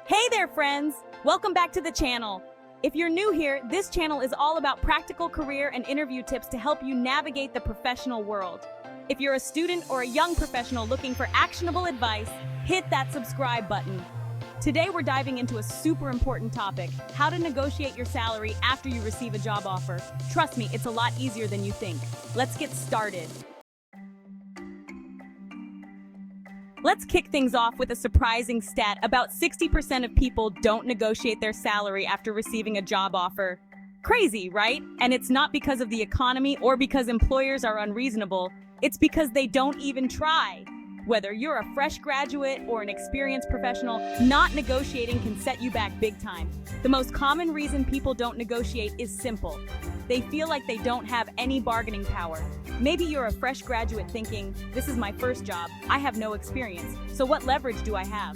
Hey there, friends! Welcome back to the channel. If you're new here, this channel is all about practical career and interview tips to help you navigate the professional world. If you're a student or a young professional looking for actionable advice, hit that subscribe button. Today we're diving into a super important topic, how to negotiate your salary after you receive a job offer. Trust me, it's a lot easier than you think. Let's get started. Let's kick things off with a surprising stat. About 60% of people don't negotiate their salary after receiving a job offer. Crazy, right? And it's not because of the economy or because employers are unreasonable. It's because they don't even try. Whether you're a fresh graduate or an experienced professional, not negotiating can set you back big time. The most common reason people don't negotiate is simple. They feel like they don't have any bargaining power. Maybe you're a fresh graduate thinking, this is my first job, I have no experience, so what leverage do I have?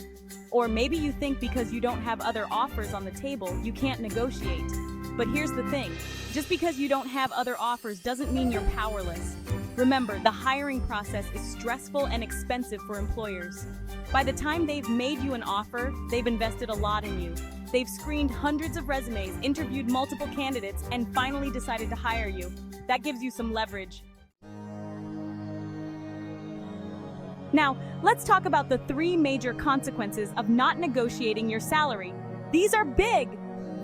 Or maybe you think because you don't have other offers on the table, you can't negotiate. But here's the thing, just because you don't have other offers doesn't mean you're powerless. Remember, the hiring process is stressful and expensive for employers. By the time they've made you an offer, they've invested a lot in you. They've screened hundreds of resumes, interviewed multiple candidates, and finally decided to hire you. That gives you some leverage. Now, let's talk about the 3 major consequences of not negotiating your salary. These are big.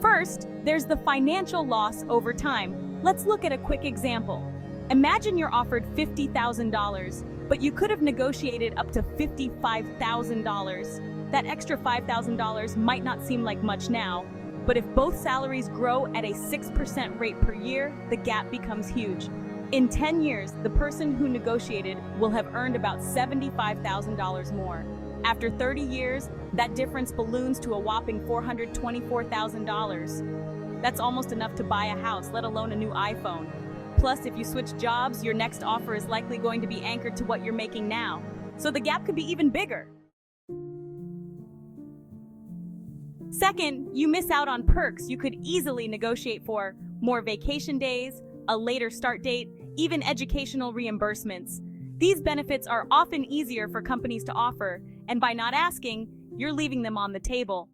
First, there's the financial loss over time. Let's look at a quick example. Imagine you're offered $50,000, but you could have negotiated up to $55,000. That extra $5,000 might not seem like much now, but if both salaries grow at a 6% rate per year, the gap becomes huge. In 10 years, the person who negotiated will have earned about $75,000 more. After 30 years, that difference balloons to a whopping $424,000. That's almost enough to buy a house, let alone a new iPhone. Plus, if you switch jobs, your next offer is likely going to be anchored to what you're making now. So the gap could be even bigger. Second, you miss out on perks you could easily negotiate for: more vacation days, a later start date, even educational reimbursements. These benefits are often easier for companies to offer, and by not asking, you're leaving them on the table.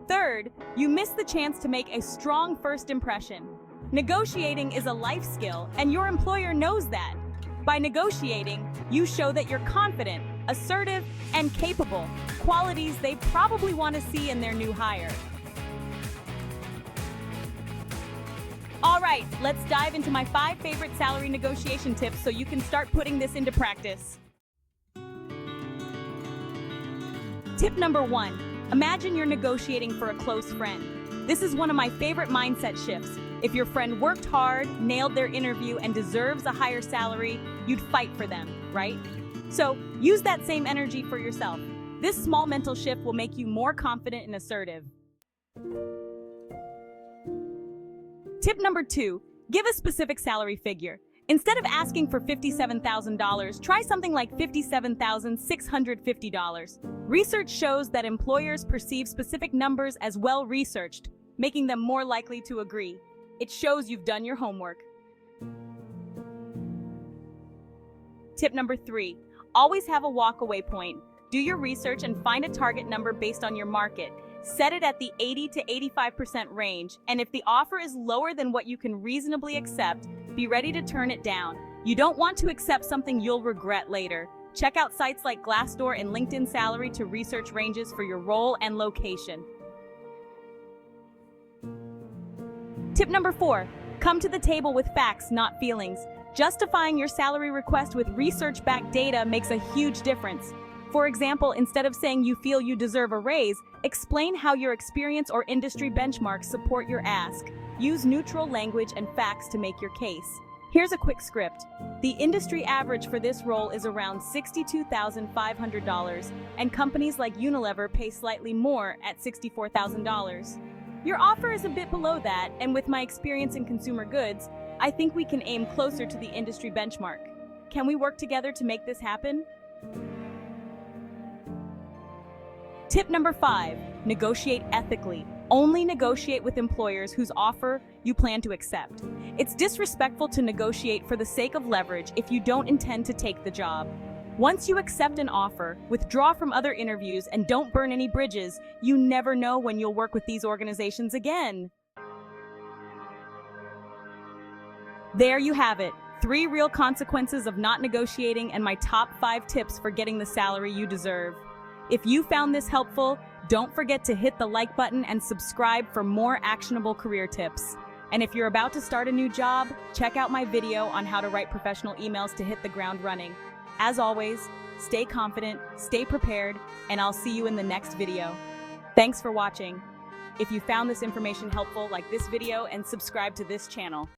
Third, you miss the chance to make a strong first impression. Negotiating is a life skill, and your employer knows that. By negotiating, you show that you're confident, assertive, and capable, qualities they probably want to see in their new hire. All right, let's dive into my 5 favorite salary negotiation tips so you can start putting this into practice. Tip number 1, imagine you're negotiating for a close friend. This is one of my favorite mindset shifts. If your friend worked hard, nailed their interview, and deserves a higher salary, you'd fight for them, right? So use that same energy for yourself. This small mental shift will make you more confident and assertive. Tip number 2, give a specific salary figure. Instead of asking for $57,000, try something like $57,650. Research shows that employers perceive specific numbers as well-researched, making them more likely to agree. It shows you've done your homework. Tip number 3, always have a walk-away point. Do your research and find a target number based on your market. Set it at the 80 to 85% range, and if the offer is lower than what you can reasonably accept, be ready to turn it down. You don't want to accept something you'll regret later. Check out sites like Glassdoor and LinkedIn Salary to research ranges for your role and location. Tip number 4, come to the table with facts, not feelings. Justifying your salary request with research-backed data makes a huge difference. For example, instead of saying you feel you deserve a raise, explain how your experience or industry benchmarks support your ask. Use neutral language and facts to make your case. Here's a quick script. The industry average for this role is around $62,500, and companies like Unilever pay slightly more at $64,000. Your offer is a bit below that, and with my experience in consumer goods, I think we can aim closer to the industry benchmark. Can we work together to make this happen? Tip number 5, negotiate ethically. Only negotiate with employers whose offer you plan to accept. It's disrespectful to negotiate for the sake of leverage if you don't intend to take the job. Once you accept an offer, withdraw from other interviews and don't burn any bridges. You never know when you'll work with these organizations again. There you have it. 3 real consequences of not negotiating and my top 5 tips for getting the salary you deserve. If you found this helpful, don't forget to hit the like button and subscribe for more actionable career tips. And if you're about to start a new job, check out my video on how to write professional emails to hit the ground running. As always, stay confident, stay prepared, and I'll see you in the next video. Thanks for watching. If you found this information helpful, like this video and subscribe to this channel.